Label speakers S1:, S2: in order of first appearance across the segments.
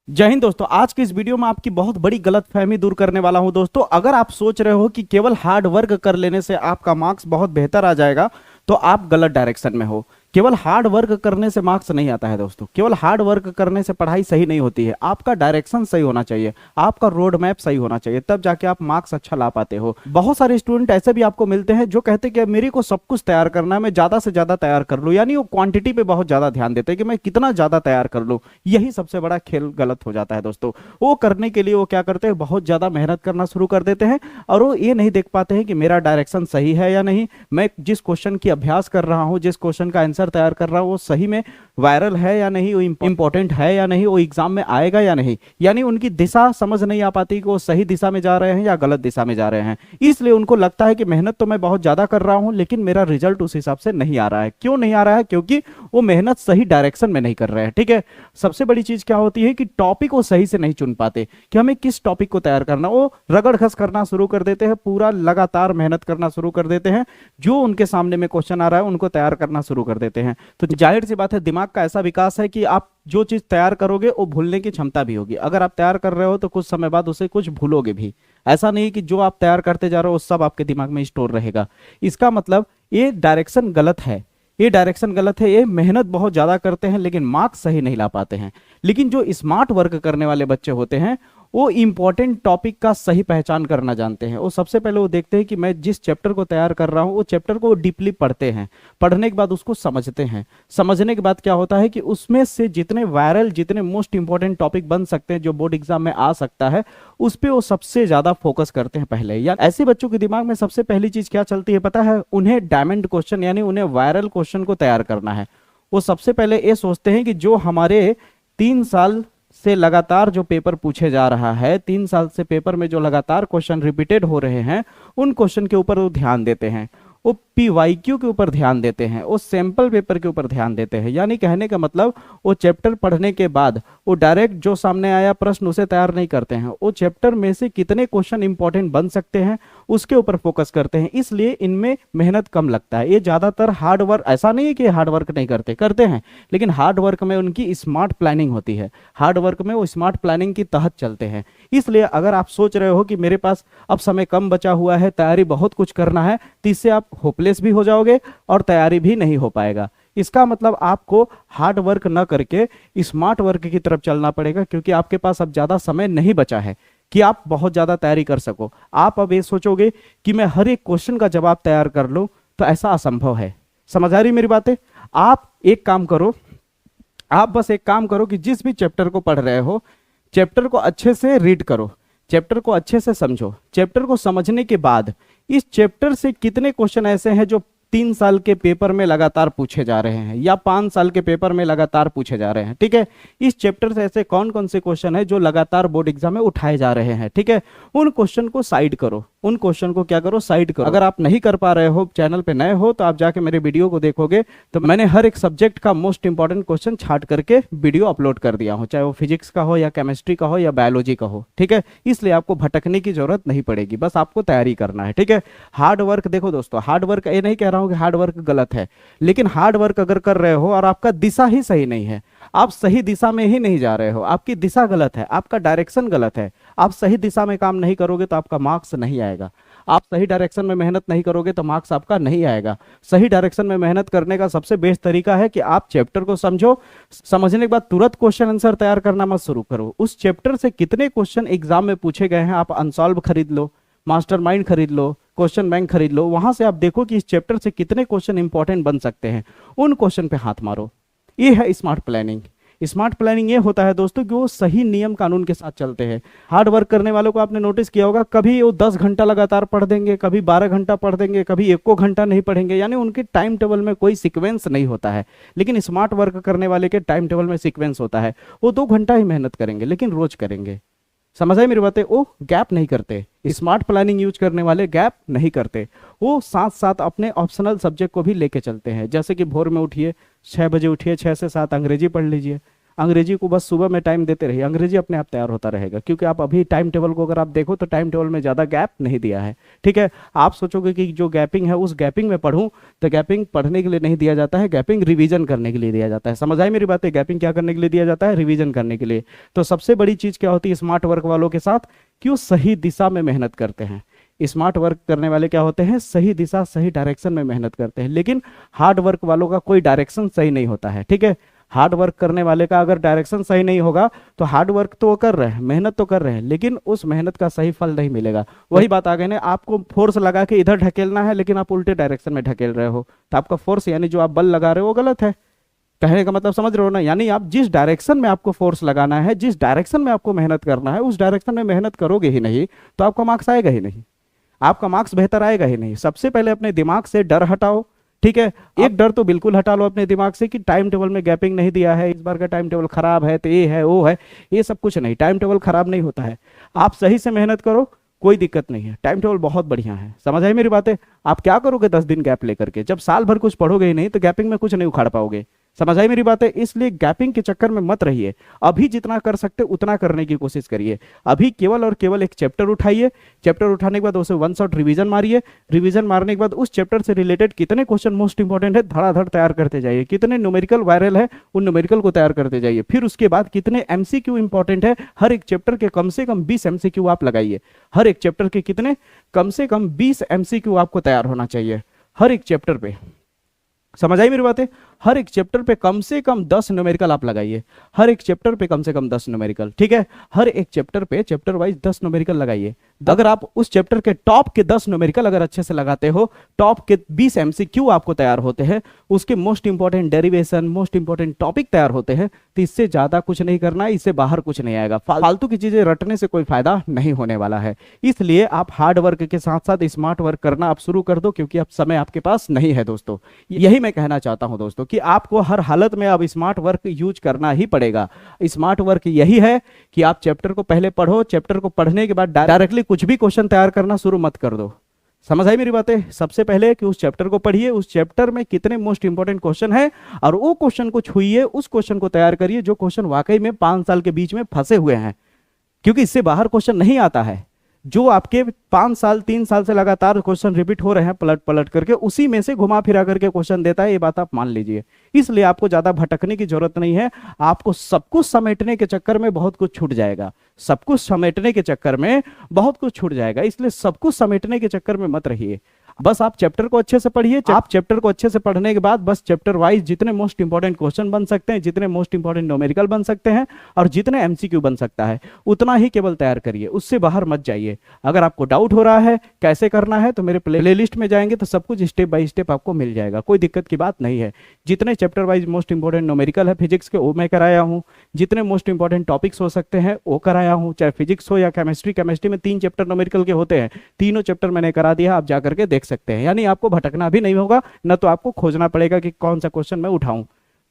S1: जय हिंद दोस्तों। आज की इस वीडियो में आपकी बहुत बड़ी गलतफहमी दूर करने वाला हूं। दोस्तों, अगर आप सोच रहे हो कि केवल हार्ड वर्क कर लेने से आपका मार्क्स बहुत बेहतर आ जाएगा तो आप गलत डायरेक्शन में हो। केवल हार्ड वर्क करने से मार्क्स नहीं आता है दोस्तों। केवल हार्ड वर्क करने से पढ़ाई सही नहीं होती है। आपका डायरेक्शन सही होना चाहिए, आपका रोड मैप सही होना चाहिए, तब जाके आप मार्क्स अच्छा ला पाते हो। बहुत सारे स्टूडेंट ऐसे भी आपको मिलते हैं जो कहते हैं कि मेरे को सब कुछ तैयार करना है, मैं ज्यादा से ज्यादा तैयार कर लूं, यानी वो क्वांटिटी पे बहुत ज्यादा ध्यान देते हैं कि मैं कितना ज्यादा तैयार कर लूं। यही सबसे बड़ा खेल गलत हो जाता है दोस्तों। वो करने के लिए वो क्या करते हैं, बहुत ज्यादा मेहनत करना शुरू कर देते हैं और वो ये नहीं देख पाते हैं कि मेरा डायरेक्शन सही है या नहीं, मैं जिस क्वेश्चन की अभ्यास कर रहा हूं, जिस क्वेश्चन का आंसर तैयार कर रहा हूं, वो सही में वायरल है या नहीं, वो इंपॉर्टेंट है या नहीं, वो एग्जाम में आएगा या नहीं। यानी उनकी दिशा समझ नहीं आ पाती कि वो सही दिशा में जा रहे हैं या गलत दिशा में जा रहे हैं। इसलिए उनको लगता है कि मेहनत तो मैं बहुत ज्यादा कर रहा हूं लेकिन मेरा रिजल्ट उस हिसाब से नहीं आ रहा है। क्यों नहीं आ रहा है? क्योंकि वो मेहनत सही डायरेक्शन में नहीं कर रहे हैं। ठीक है, सबसे बड़ी चीज क्या होती है कि टॉपिक को सही से नहीं चुन पाते कि हमें किस टॉपिक को तैयार करना। वो रगड़ घस करना शुरू कर देते हैं, पूरा लगातार मेहनत करना शुरू कर देते हैं, जो उनके सामने में क्वेश्चन आ रहा है उनको तैयार करना शुरू कर देते हैं। तो जाहिर सी बात है, दिमाग का ऐसा विकास है कि आप जो चीज तैयार करोगे वो भूलने की क्षमता भी होगी। अगर आप तैयार कर रहे हो तो कुछ समय बाद उसे कुछ भूलोगे भी। ऐसा नहीं कि जो आप तैयार करते जा रहे हो वो सब आपके दिमाग में स्टोर रहेगा। इसका मतलब ये डायरेक्शन गलत है। ये डायरेक्शन गलत है। ये मेहनत बहुत ज्यादा करते हैं लेकिन मार्क्स सही नहीं ला पाते हैं। लेकिन जो स्मार्ट वर्क करने वाले बच्चे होते हैं वो इंपॉर्टेंट टॉपिक का सही पहचान करना जानते हैं। वो सबसे पहले वो देखते हैं कि मैं जिस चैप्टर को तैयार कर रहा हूं वो चैप्टर को डीपली पढ़ते हैं, पढ़ने के बाद उसको समझते हैं। समझने के बाद क्या होता है कि उसमें से जितने वायरल, जितने मोस्ट इंपॉर्टेंट टॉपिक बन सकते हैं जो बोर्ड एग्जाम में आ सकता है, उस पर वो सबसे ज्यादा फोकस करते हैं पहले। या ऐसे बच्चों के दिमाग में सबसे पहली चीज क्या चलती है पता है? उन्हें डायमंड क्वेश्चन यानी उन्हें वायरल क्वेश्चन को तैयार करना है। वो सबसे पहले ये सोचते हैं कि जो हमारे 3 साल से लगातार जो पेपर पूछे जा रहा है, 3 साल से पेपर में जो लगातार क्वेश्चन रिपीटेड हो रहे हैं, उन क्वेश्चन के ऊपर वो ध्यान देते हैं। वो पीवाईक्यू के ऊपर ध्यान देते हैं, वो सैंपल पेपर के ऊपर ध्यान देते हैं। यानी कहने का मतलब वो चैप्टर पढ़ने के बाद वो डायरेक्ट जो सामने आया प्रश्न उसे तैयार नहीं करते हैं। वो चैप्टर में से कितने क्वेश्चन इंपॉर्टेंट बन सकते हैं उसके ऊपर फोकस करते हैं। इसलिए इनमें मेहनत कम लगता है। ये ज्यादातर हार्ड वर्क, ऐसा नहीं है कि हार्ड वर्क नहीं करते, करते हैं, लेकिन हार्ड वर्क में उनकी स्मार्ट प्लानिंग होती है। हार्ड वर्क में वो स्मार्ट प्लानिंग की तहत चलते हैं। इसलिए अगर आप सोच रहे हो कि मेरे पास अब समय कम बचा हुआ है, तैयारी बहुत कुछ करना है, तो इससे आप होपलेस भी हो जाओगे और तैयारी भी नहीं हो पाएगा। इसका मतलब आपको हार्ड वर्क न करके स्मार्ट वर्क की तरफ चलना पड़ेगा, क्योंकि आपके पास अब ज्यादा समय नहीं बचा है कि आप बहुत ज्यादा तैयारी कर सको। आप अब ये सोचोगे कि मैं हर एक क्वेश्चन का जवाब तैयार कर लूं, तो ऐसा असंभव है। समझ आ रही मेरी बातें? आप एक काम करो, आप बस एक काम करो कि जिस भी चैप्टर को पढ़ रहे हो, चैप्टर को अच्छे से रीड करो, चैप्टर को अच्छे से समझो। चैप्टर को समझने के बाद इस चैप्टर से कितने क्वेश्चन ऐसे हैं जो 3 साल के पेपर में लगातार पूछे जा रहे हैं या 5 साल के पेपर में लगातार पूछे जा रहे हैं। ठीक है, इस चैप्टर से ऐसे कौन कौन से क्वेश्चन है जो लगातार बोर्ड एग्जाम में उठाए जा रहे हैं। ठीक है, उन क्वेश्चन को साइड करो, उन क्वेश्चन को क्या करो, साइड करो। अगर आप नहीं कर पा रहे हो, चैनल पे नए हो, तो आप जाके मेरे वीडियो को देखोगे तो मैंने हर एक सब्जेक्ट का मोस्ट इंपॉर्टेंट क्वेश्चन छाट करके वीडियो अपलोड कर दिया हूं, चाहे वो फिजिक्स का हो या केमिस्ट्री का हो या बायोलॉजी का हो। ठीक है, इसलिए आपको भटकने की जरूरत नहीं पड़ेगी, बस आपको तैयारी करना है। ठीक है, हार्ड वर्क देखो दोस्तों, हार्ड वर्क ये नहीं कह रहा हूं कि हार्ड वर्क गलत है, लेकिन हार्ड वर्क अगर कर रहे हो और आपका दिशा ही सही नहीं है, आप सही दिशा में ही नहीं जा रहे हो, आपकी दिशा गलत है, आपका डायरेक्शन गलत है, आप सही दिशा में काम नहीं करोगे तो आपका मार्क्स नहीं आएगा। आप सही डायरेक्शन में मेहनत नहीं करोगे तो मार्क्स आपका नहीं आएगा। सही डायरेक्शन में मेहनत करने का सबसे बेस्ट तरीका है कि आप चैप्टर को समझो, समझने के बाद तुरंत क्वेश्चन आंसर तैयार करना मत शुरू करो। उस चैप्टर से कितने क्वेश्चन एग्जाम में पूछे गए हैं, आप अनसॉल्व खरीद लो, मास्टरमाइंड खरीद लो, क्वेश्चन बैंक खरीद लो, वहां से आप देखो कि इस चैप्टर से कितने क्वेश्चन इंपॉर्टेंट बन सकते हैं, उन क्वेश्चन पे हाथ मारो। ये है स्मार्ट प्लानिंग। स्मार्ट प्लानिंग ये होता है दोस्तों कि वो सही नियम कानून के साथ चलते हैं। हार्ड वर्क करने वालों को आपने नोटिस किया होगा, कभी वो 10 घंटा लगातार पढ़ देंगे, कभी 12 घंटा पढ़ देंगे, कभी 1 घंटा नहीं पढ़ेंगे, यानी उनके टाइम टेबल में कोई सीक्वेंस नहीं होता है। लेकिन स्मार्ट वर्क करने वाले के टाइम टेबल में सीक्वेंस होता है। वो 2 घंटा ही मेहनत करेंगे लेकिन रोज करेंगे। समझ आई मेरी बातें? वो गैप नहीं करते। स्मार्ट प्लानिंग यूज करने वाले गैप नहीं करते। वो साथ साथ अपने ऑप्शनल सब्जेक्ट को भी लेके चलते हैं। जैसे कि भोर में उठिए 6 बजे उठिए, 6 से 7 अंग्रेजी पढ़ लीजिए, अंग्रेजी को बस सुबह में टाइम देते रहिए, अंग्रेजी अपने आप तैयार होता रहेगा, क्योंकि आप अभी टाइम टेबल को अगर आप देखो तो टाइम टेबल में ज़्यादा गैप नहीं दिया है। ठीक है, आप सोचोगे कि जो गैपिंग है उस गैपिंग में पढ़ूं, तो गैपिंग पढ़ने के लिए नहीं दिया जाता है, गैपिंग रिवीजन करने के लिए दिया जाता है। समझ आई मेरी बात है? गैपिंग क्या करने के लिए दिया जाता है? रिवीजन करने के लिए। तो सबसे बड़ी चीज़ क्या होती है स्मार्ट वर्क वालों के साथ, कि वो सही दिशा में मेहनत करते हैं। स्मार्ट वर्क करने वाले क्या होते हैं? सही दिशा सही डायरेक्शन में मेहनत करते हैं। लेकिन हार्ड वर्क वालों का कोई डायरेक्शन सही नहीं होता है। ठीक है, हार्ड वर्क करने वाले का अगर डायरेक्शन सही नहीं होगा तो हार्ड वर्क तो वो कर रहे हैं, मेहनत तो कर रहे हैं, लेकिन उस मेहनत का सही फल नहीं मिलेगा। वही बात आ गई ना, आपको फोर्स लगा के इधर ढकेलना है लेकिन आप उल्टे डायरेक्शन में ढकेल रहे हो, तो आपका फोर्स यानी जो आप बल लगा रहे हो वो गलत है। कहने का मतलब समझ रहे हो ना? यानी आप जिस डायरेक्शन में आपको फोर्स लगाना है, जिस डायरेक्शन में आपको मेहनत करना है, उस डायरेक्शन में मेहनत करोगे ही नहीं तो आपका मार्क्स आएगा ही नहीं, आपका मार्क्स बेहतर आएगा ही नहीं। सबसे पहले अपने दिमाग से डर हटाओ। ठीक है, एक डर तो बिल्कुल हटा लो अपने दिमाग से कि टाइम टेबल में गैपिंग नहीं दिया है, इस बार का टाइम टेबल खराब है, तो ये है वो है, ये सब कुछ नहीं। टाइम टेबल खराब नहीं होता है, आप सही से मेहनत करो, कोई दिक्कत नहीं है, टाइम टेबल बहुत बढ़िया है। समझ आई मेरी बातें? आप क्या करोगे 10 दिन गैप लेकर के? जब साल भर कुछ पढ़ोगे ही नहीं तो गैपिंग में कुछ नहीं उखाड़ पाओगे। समझ आई मेरी बातें? इसलिए गैपिंग के चक्कर में मत रहिए, अभी जितना कर सकते उतना करने की कोशिश करिए। अभी केवल और केवल एक चैप्टर उठाइए, चैप्टर उठाने के बाद उसे वन शॉट रिवीजन मारिए, रिवीजन मारने के बाद उस चैप्टर से रिलेटेड कितने क्वेश्चन मोस्ट इंपॉर्टेंट है धड़ाधड़ तैयार करते जाइए, कितने न्यूमेरिकल वायरल है उन न्यूमेरिकल को तैयार करते जाइए। फिर उसके बाद कितने एमसीक्यू इंपॉर्टेंट है, हर एक चैप्टर के कम से कम 20 एमसीक्यू आप लगाइए। हर एक चैप्टर के कितने? कम से कम 20 एमसीक्यू आपको तैयार होना चाहिए हर एक चैप्टर पे। समझ आई मेरी बातें? हर एक चैप्टर पे कम से कम 10 न्यूमेरिकल आप लगाइए, हर एक चैप्टर पे कम से कम 10 न्यूमेरिकल। ठीक है, हर एक चैप्टर पे चैप्टर वाइज 10 न्यूमेरिकल लगाइए। अगर आप उस चैप्टर के टॉप के 10 न्यूमेरिकल अगर अच्छे से लगाते हो, टॉप के 20 एमसीक्यू आपको तैयार होते हैं, उसके most important derivation, most important topic तैयार होते हैं, तो इससे ज्यादा कुछ नहीं करना है, इससे बाहर कुछ नहीं आएगा। फालतू की चीजें रटने से कोई फायदा नहीं होने वाला है। इसलिए आप हार्ड वर्क के साथ साथ स्मार्ट वर्क करना आप शुरू कर दो, क्योंकि अब समय आपके पास नहीं है दोस्तों। यही मैं कहना चाहता हूं दोस्तों कि आपको हर हालत में अब स्मार्ट वर्क यूज करना ही पड़ेगा। स्मार्ट वर्क यही है कि आप चैप्टर को पहले पढ़ो, चैप्टर को पढ़ने के बाद डायरेक्टली कुछ भी क्वेश्चन तैयार करना शुरू मत कर दो। समझ आई मेरी बातें? सबसे पहले कि उस चैप्टर को पढ़िए, उस चैप्टर में कितने मोस्ट इंपॉर्टेंट क्वेश्चन है और वो क्वेश्चन को छुइए, उस क्वेश्चन को तैयार करिए जो क्वेश्चन वाकई में 5 साल के बीच में फंसे हुए हैं, क्योंकि इससे बाहर क्वेश्चन नहीं आता है। जो आपके 5 साल 3 साल से लगातार क्वेश्चन रिपीट हो रहे हैं पलट पलट करके, उसी में से घुमा फिरा करके क्वेश्चन देता है, ये बात आप मान लीजिए। इसलिए आपको ज्यादा भटकने की जरूरत नहीं है। आपको सब कुछ समेटने के चक्कर में बहुत कुछ छूट जाएगा, सब कुछ समेटने के चक्कर में बहुत कुछ छूट जाएगा। इसलिए सब कुछ समेटने के चक्कर में मत रहिए, बस आप चैप्टर को अच्छे से पढ़िए। आप चैप्टर को अच्छे से पढ़ने के बाद बस चैप्टर वाइज जितने मोस्ट इंपॉर्टेंट क्वेश्चन बन सकते हैं, जितने मोस्ट इंपॉर्टेंट न्यूमेरिकल बन सकते हैं और जितने एमसीक्यू बन सकता है, उतना ही केवल तैयार करिए, उससे बाहर मत जाइए। अगर आपको डाउट हो रहा है कैसे करना है तो मेरे प्लेलिस्ट में जाएंगे तो सब कुछ स्टेप बाय स्टेप आपको मिल जाएगा, कोई दिक्कत की बात नहीं है। जितने chapter wise most important numerical है फिजिक्स के वो मैं कराया हूँ, जितने मोस्ट इंपॉर्टेंट टॉपिक्स हो सकते हैं वो कराया हूँ, चाहे फिजिक्स हो या केमिस्ट्री। केमिस्ट्री में 3 चैप्टर न्यूमेरिकल के होते हैं, तीनों चैप्टर मैंने करा दिया, आप जाकर के देख सकते हैं। यानी आपको भटकना भी नहीं होगा, न तो आपको खोजना पड़ेगा कि कौन सा क्वेश्चन मैं उठाऊं,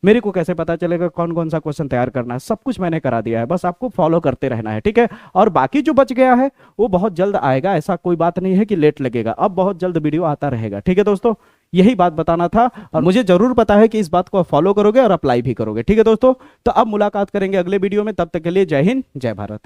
S1: मेरे को कैसे पता चलेगा कौन कौन सा क्वेश्चन तैयार करना है। सब कुछ मैंने करा दिया है, बस आपको फॉलो करते रहना है। ठीक है, और बाकी जो बच गया है वो बहुत जल्द आएगा, ऐसा कोई बात नहीं है कि लेट लगेगा, अब बहुत जल्द वीडियो आता रहेगा। ठीक है दोस्तों, यही बात बताना था और मुझे जरूर पता है कि इस बात को फॉलो करोगे और अप्लाई भी करोगे। ठीक है दोस्तों, तो अब मुलाकात करेंगे अगले वीडियो में, तब तक के लिए जय हिंद जय भारत।